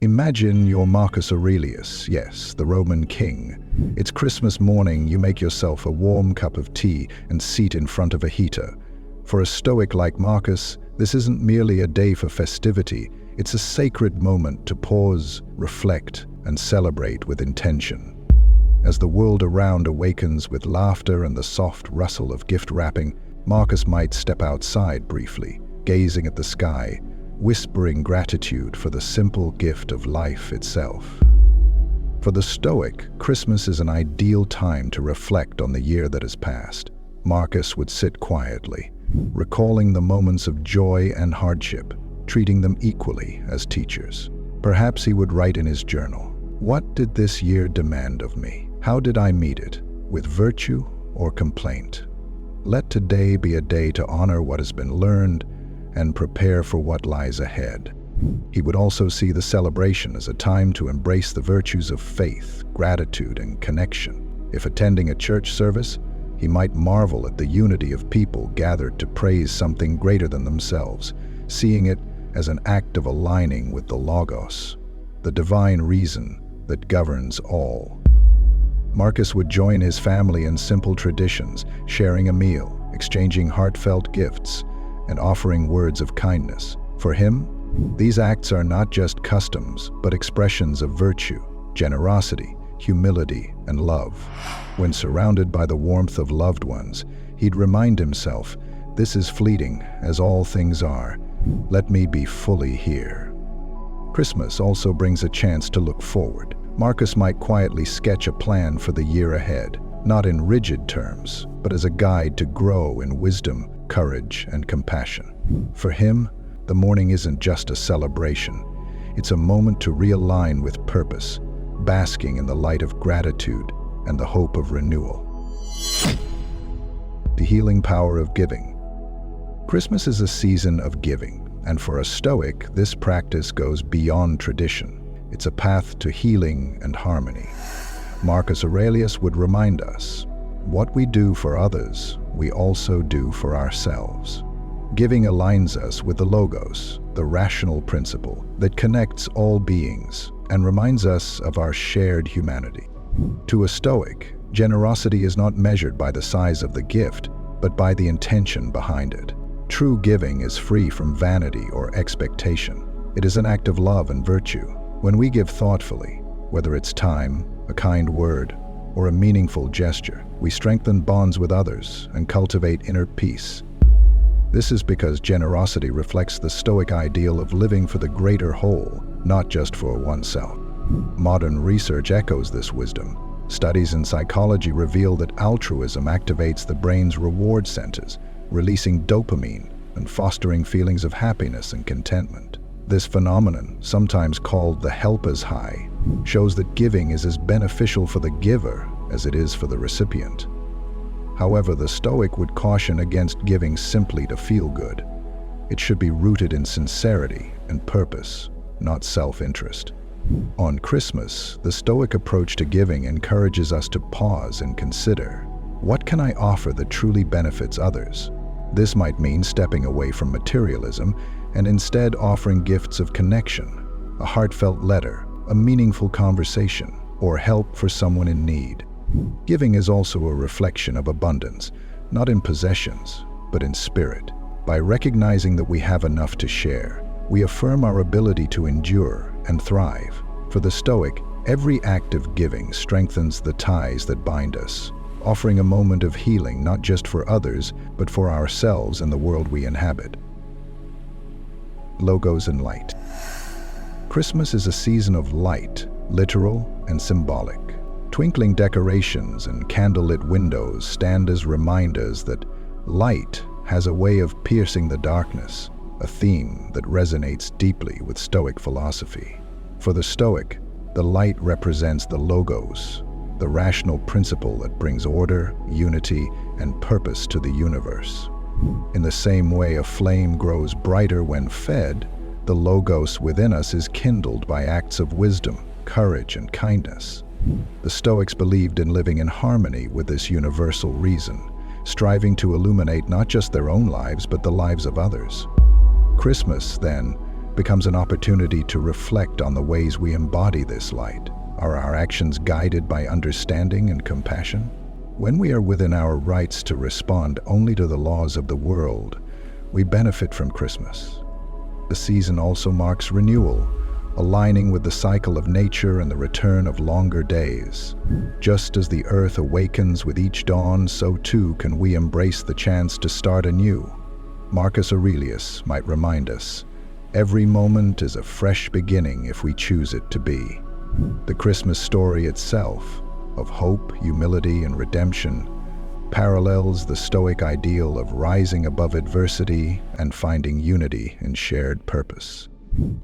Imagine you're Marcus Aurelius, yes, the Roman king. It's Christmas morning, you make yourself a warm cup of tea and seat in front of a heater. For a stoic like Marcus, this isn't merely a day for festivity, it's a sacred moment to pause, reflect, and celebrate with intention. As the world around awakens with laughter and the soft rustle of gift wrapping, Marcus might step outside briefly, gazing at the sky, whispering gratitude for the simple gift of life itself. For the Stoic, Christmas is an ideal time to reflect on the year that has passed. Marcus would sit quietly, recalling the moments of joy and hardship, treating them equally as teachers. Perhaps he would write in his journal, "What did this year demand of me? How did I meet it? With virtue or complaint?" Let today be a day to honor what has been learned and prepare for what lies ahead. He would also see the celebration as a time to embrace the virtues of faith, gratitude, and connection. If attending a church service, he might marvel at the unity of people gathered to praise something greater than themselves, seeing it as an act of aligning with the Logos, the divine reason that governs all. Marcus would join his family in simple traditions, sharing a meal, exchanging heartfelt gifts, and offering words of kindness. For him, these acts are not just customs, but expressions of virtue, generosity, humility, and love. When surrounded by the warmth of loved ones, he'd remind himself, "This is fleeting, as all things are. Let me be fully here." Christmas also brings a chance to look forward. Marcus might quietly sketch a plan for the year ahead, not in rigid terms, but as a guide to grow in wisdom, courage, and compassion. For him, the morning isn't just a celebration. It's a moment to realign with purpose, basking in the light of gratitude and the hope of renewal. The healing power of giving. Christmas is a season of giving, and for a Stoic, this practice goes beyond tradition. It's a path to healing and harmony. Marcus Aurelius would remind us, what we do for others, we also do for ourselves. Giving aligns us with the Logos, the rational principle that connects all beings and reminds us of our shared humanity. To a Stoic, generosity is not measured by the size of the gift, but by the intention behind it. True giving is free from vanity or expectation. It is an act of love and virtue. When we give thoughtfully, whether it's time, a kind word, or a meaningful gesture, we strengthen bonds with others and cultivate inner peace. This is because generosity reflects the Stoic ideal of living for the greater whole, not just for oneself. Modern research echoes this wisdom. Studies in psychology reveal that altruism activates the brain's reward centers, releasing dopamine and fostering feelings of happiness and contentment. This phenomenon, sometimes called the helper's high, shows that giving is as beneficial for the giver as it is for the recipient. However, the Stoic would caution against giving simply to feel good. It should be rooted in sincerity and purpose, not self-interest. On Christmas, the Stoic approach to giving encourages us to pause and consider, what can I offer that truly benefits others? This might mean stepping away from materialism and instead offering gifts of connection, a heartfelt letter, a meaningful conversation, or help for someone in need. Giving is also a reflection of abundance, not in possessions, but in spirit. By recognizing that we have enough to share, we affirm our ability to endure and thrive. For the Stoic, every act of giving strengthens the ties that bind us, offering a moment of healing not just for others, but for ourselves and the world we inhabit. Logos and light. Christmas is a season of light, literal and symbolic. Twinkling decorations and candlelit windows stand as reminders that light has a way of piercing the darkness, a theme that resonates deeply with Stoic philosophy. For the Stoic, the light represents the Logos, the rational principle that brings order, unity, and purpose to the universe. In the same way a flame grows brighter when fed, the Logos within us is kindled by acts of wisdom, courage, and kindness. The Stoics believed in living in harmony with this universal reason, striving to illuminate not just their own lives, but the lives of others. Christmas, then, becomes an opportunity to reflect on the ways we embody this light. Are our actions guided by understanding and compassion? When we are within our rights to respond only to the laws of the world, we benefit from Christmas. The season also marks renewal, aligning with the cycle of nature and the return of longer days. Just as the earth awakens with each dawn, so too can we embrace the chance to start anew. Marcus Aurelius might remind us, every moment is a fresh beginning if we choose it to be. The Christmas story itself, of hope, humility, and redemption, parallels the Stoic ideal of rising above adversity and finding unity in shared purpose.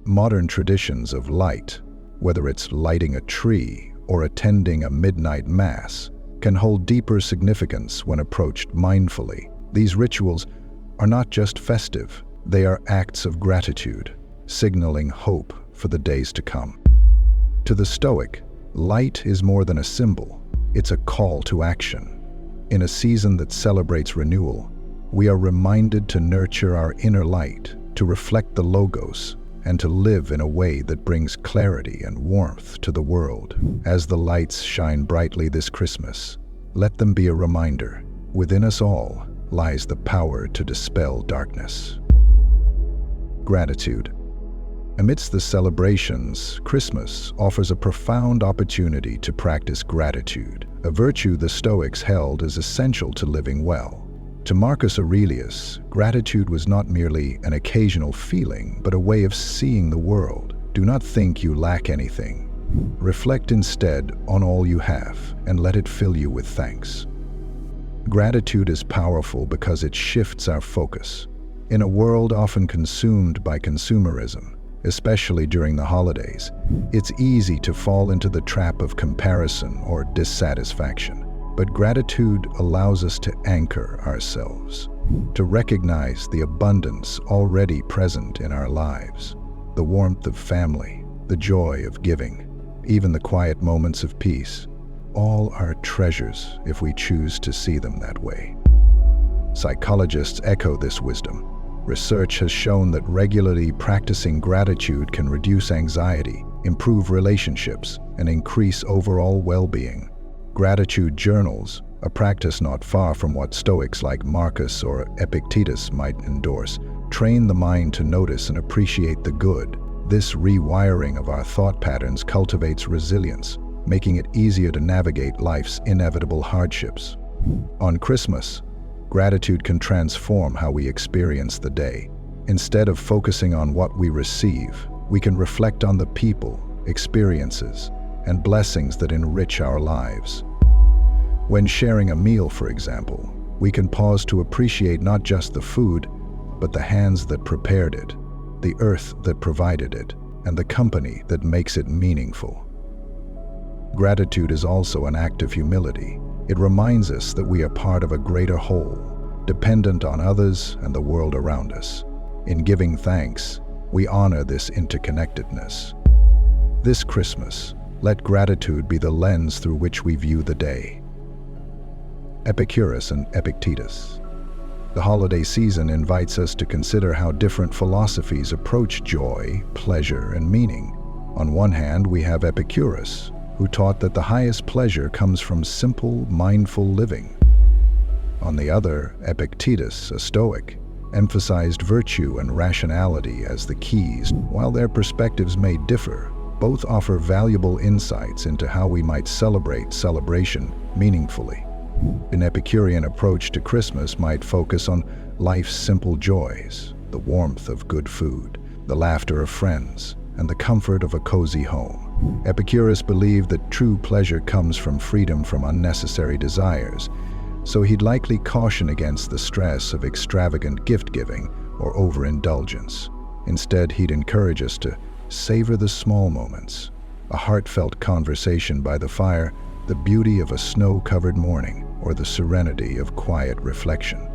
Modern traditions of light, whether it's lighting a tree or attending a midnight mass, can hold deeper significance when approached mindfully. These rituals are not just festive, they are acts of gratitude, signaling hope for the days to come. To the Stoic, light is more than a symbol, it's a call to action. In a season that celebrates renewal, we are reminded to nurture our inner light, to reflect the logos, and to live in a way that brings clarity and warmth to the world. As the lights shine brightly this Christmas, let them be a reminder, within us all lies the power to dispel darkness. Gratitude. Amidst the celebrations, Christmas offers a profound opportunity to practice gratitude, a virtue the Stoics held as essential to living well. To Marcus Aurelius, gratitude was not merely an occasional feeling, but a way of seeing the world. Do not think you lack anything. Reflect instead on all you have, and let it fill you with thanks. Gratitude is powerful because it shifts our focus. In a world often consumed by consumerism, especially during the holidays, it's easy to fall into the trap of comparison or dissatisfaction. But gratitude allows us to anchor ourselves, to recognize the abundance already present in our lives, the warmth of family, the joy of giving, even the quiet moments of peace. All are treasures if we choose to see them that way. Psychologists echo this wisdom. Research has shown that regularly practicing gratitude can reduce anxiety, improve relationships, and increase overall well-being. Gratitude journals, a practice not far from what Stoics like Marcus or Epictetus might endorse, train the mind to notice and appreciate the good. This rewiring of our thought patterns cultivates resilience, making it easier to navigate life's inevitable hardships. On Christmas, gratitude can transform how we experience the day. Instead of focusing on what we receive, we can reflect on the people, experiences, and blessings that enrich our lives. When sharing a meal, for example, we can pause to appreciate not just the food, but the hands that prepared it, the earth that provided it, and the company that makes it meaningful. Gratitude is also an act of humility. It reminds us that we are part of a greater whole, dependent on others and the world around us. In giving thanks, we honor this interconnectedness. This Christmas, let gratitude be the lens through which we view the day. Epicurus and Epictetus. The holiday season invites us to consider how different philosophies approach joy, pleasure, and meaning. On one hand, we have Epicurus, who taught that the highest pleasure comes from simple, mindful living. On the other, Epictetus, a Stoic, emphasized virtue and rationality as the keys. While their perspectives may differ, both offer valuable insights into how we might celebrate celebration meaningfully. An Epicurean approach to Christmas might focus on life's simple joys, the warmth of good food, the laughter of friends, and the comfort of a cozy home. Epicurus believed that true pleasure comes from freedom from unnecessary desires, so he'd likely caution against the stress of extravagant gift-giving or overindulgence. Instead, he'd encourage us to savor the small moments, a heartfelt conversation by the fire, the beauty of a snow-covered morning, or the serenity of quiet reflection.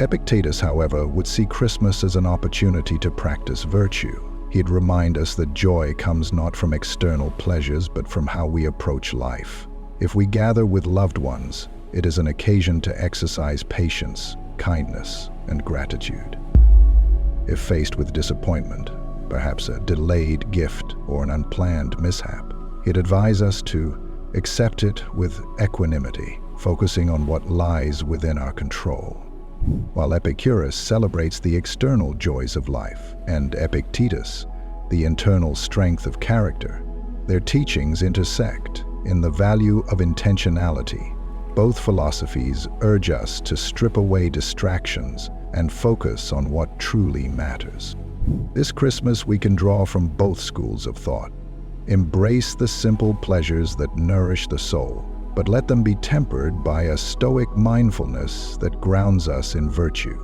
Epictetus, however, would see Christmas as an opportunity to practice virtue. He'd remind us that joy comes not from external pleasures, but from how we approach life. If we gather with loved ones, it is an occasion to exercise patience, kindness, and gratitude. If faced with disappointment, perhaps a delayed gift or an unplanned mishap. He'd advise us to accept it with equanimity, focusing on what lies within our control. While Epicurus celebrates the external joys of life, and Epictetus, the internal strength of character, their teachings intersect in the value of intentionality. Both philosophies urge us to strip away distractions and focus on what truly matters. This Christmas, we can draw from both schools of thought. Embrace the simple pleasures that nourish the soul, but let them be tempered by a stoic mindfulness that grounds us in virtue.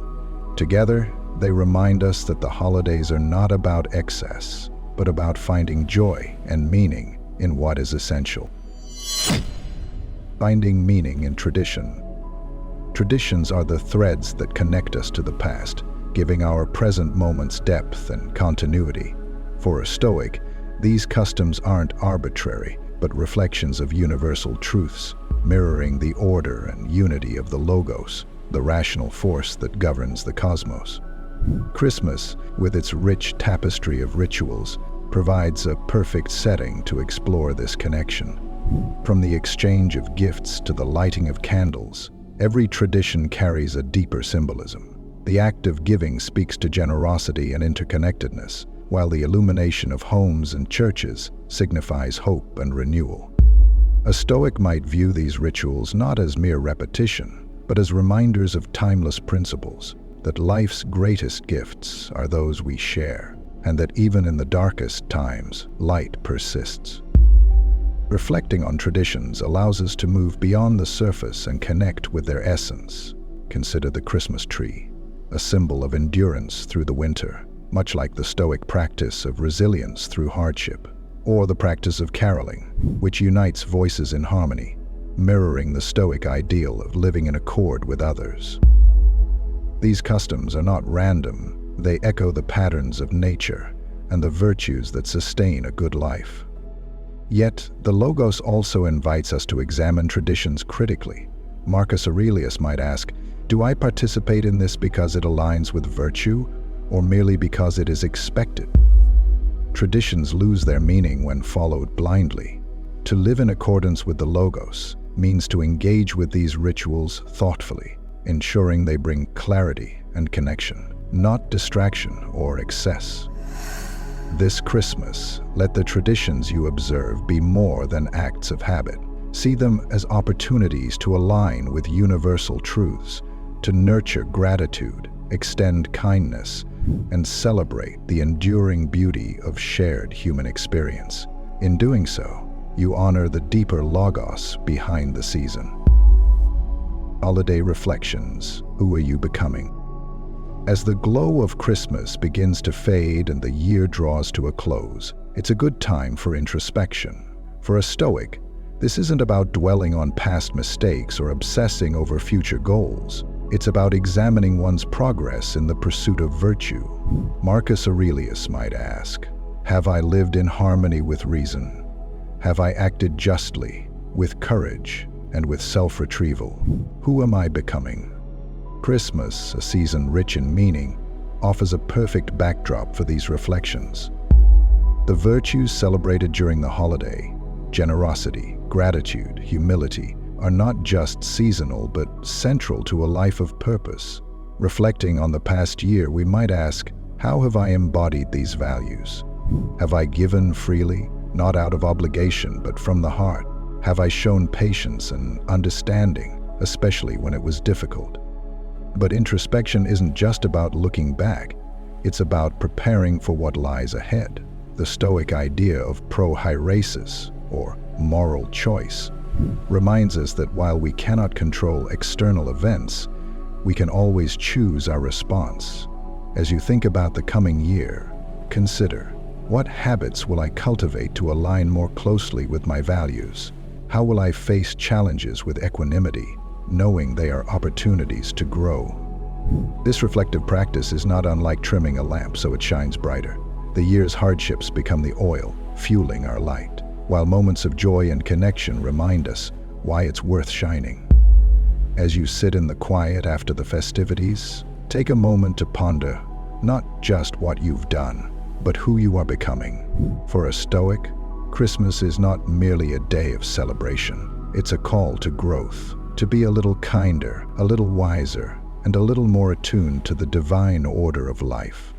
Together, they remind us that the holidays are not about excess, but about finding joy and meaning in what is essential. Finding meaning in tradition. Traditions are the threads that connect us to the past, giving our present moments depth and continuity. For a Stoic, these customs aren't arbitrary, but reflections of universal truths, mirroring the order and unity of the Logos, the rational force that governs the cosmos. Christmas, with its rich tapestry of rituals, provides a perfect setting to explore this connection. From the exchange of gifts to the lighting of candles, every tradition carries a deeper symbolism. The act of giving speaks to generosity and interconnectedness, while the illumination of homes and churches signifies hope and renewal. A Stoic might view these rituals not as mere repetition, but as reminders of timeless principles, that life's greatest gifts are those we share, and that even in the darkest times, light persists. Reflecting on traditions allows us to move beyond the surface and connect with their essence. Consider the Christmas tree, a symbol of endurance through the winter, much like the Stoic practice of resilience through hardship, or the practice of caroling, which unites voices in harmony, mirroring the Stoic ideal of living in accord with others. These customs are not random, they echo the patterns of nature and the virtues that sustain a good life. Yet, the Logos also invites us to examine traditions critically. Marcus Aurelius might ask, do I participate in this because it aligns with virtue, or merely because it is expected? Traditions lose their meaning when followed blindly. To live in accordance with the Logos means to engage with these rituals thoughtfully, ensuring they bring clarity and connection, not distraction or excess. This Christmas, let the traditions you observe be more than acts of habit. See them as opportunities to align with universal truths, to nurture gratitude, extend kindness, and celebrate the enduring beauty of shared human experience. In doing so, you honor the deeper Logos behind the season. Holiday reflections. Who are you becoming? As the glow of Christmas begins to fade and the year draws to a close, it's a good time for introspection. For a Stoic, this isn't about dwelling on past mistakes or obsessing over future goals. It's about examining one's progress in the pursuit of virtue. Marcus Aurelius might ask, have I lived in harmony with reason? Have I acted justly, with courage, and with self-retrieval? Who am I becoming? Christmas, a season rich in meaning, offers a perfect backdrop for these reflections. The virtues celebrated during the holiday, generosity, gratitude, humility, are not just seasonal but central to a life of purpose. Reflecting on the past year, we might ask, how have I embodied these values? Have I given freely, not out of obligation but from the heart? Have I shown patience and understanding, especially when it was difficult? But introspection isn't just about looking back, it's about preparing for what lies ahead. The Stoic idea of prohairesis, or moral choice, reminds us that while we cannot control external events, we can always choose our response. As you think about the coming year, consider, what habits will I cultivate to align more closely with my values? How will I face challenges with equanimity, knowing they are opportunities to grow? This reflective practice is not unlike trimming a lamp so it shines brighter. The year's hardships become the oil, fueling our light, while moments of joy and connection remind us why it's worth shining. As you sit in the quiet after the festivities, take a moment to ponder not just what you've done, but who you are becoming. For a Stoic, Christmas is not merely a day of celebration. It's a call to growth, to be a little kinder, a little wiser, and a little more attuned to the divine order of life.